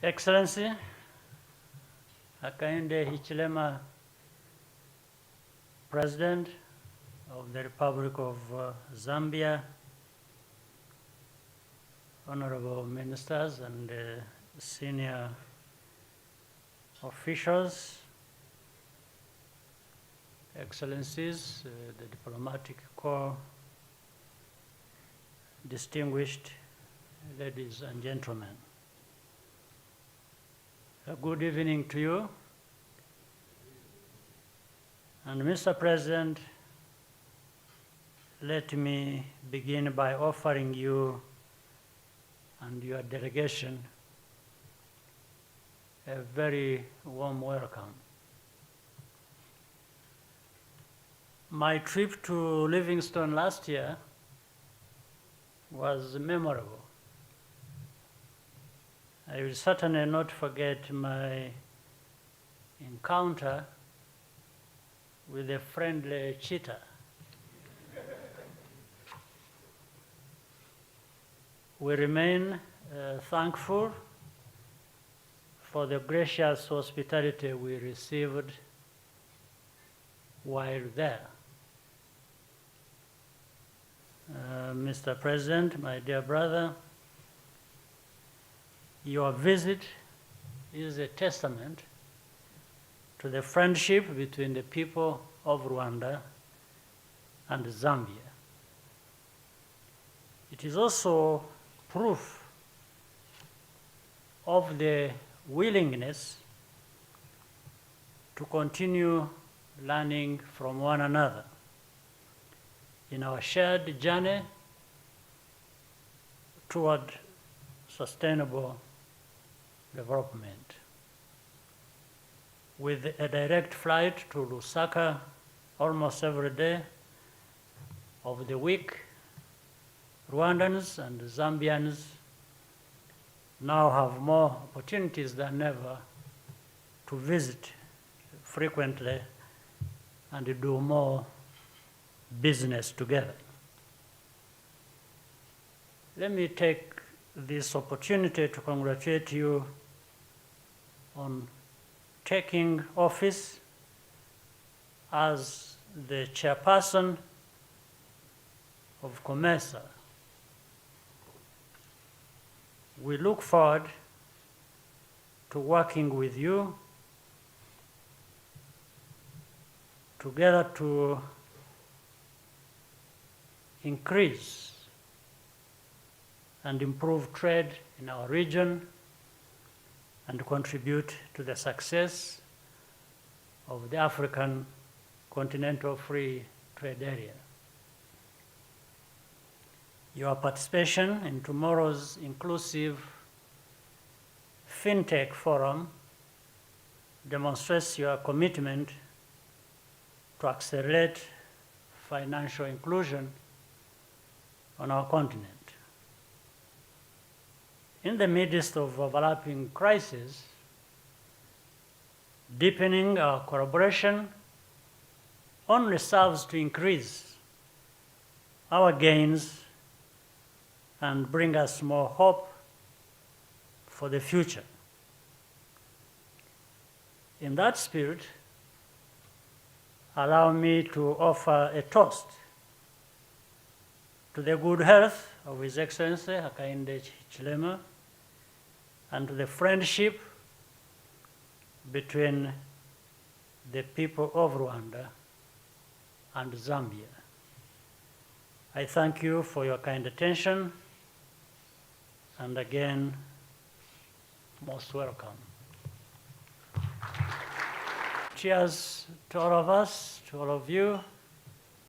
Excellency, Hakainde Hichilema, President of the Republic of Zambia, honorable ministers and senior officials, Excellencies, the diplomatic corps, distinguished ladies and gentlemen. A good evening to you. And Mr. President, let me begin by offering you and your delegation a very warm welcome. My trip to Livingstone last year was memorable. I will certainly not forget my encounter with a friendly cheetah. We remain thankful for the gracious hospitality we received while there. Mr. President, my dear brother, your visit is a testament to the friendship between the people of Rwanda and Zambia. It is also proof of the willingness to continue learning from one another in our shared journey toward sustainable development. With a direct flight to Lusaka almost every day of the week, Rwandans and Zambians now have more opportunities than ever to visit frequently and do more business together. Let me take this opportunity to congratulate you on taking office as the chairperson of COMESA. We look forward to working with you together to increase and improve trade in our region and contribute to the success of the African Continental Free Trade Area. Your participation in tomorrow's inclusive FinTech Forum demonstrates your commitment to accelerate financial inclusion on our continent. In the midst of overlapping crises, deepening our collaboration only serves to increase our gains and bring us more hope for the future. In that spirit, allow me to offer a toast to the good health of His Excellency Hakainde Hichilema and to the friendship between the people of Rwanda and Zambia. I thank you for your kind attention, and again, most welcome. Cheers to all of us, to all of you.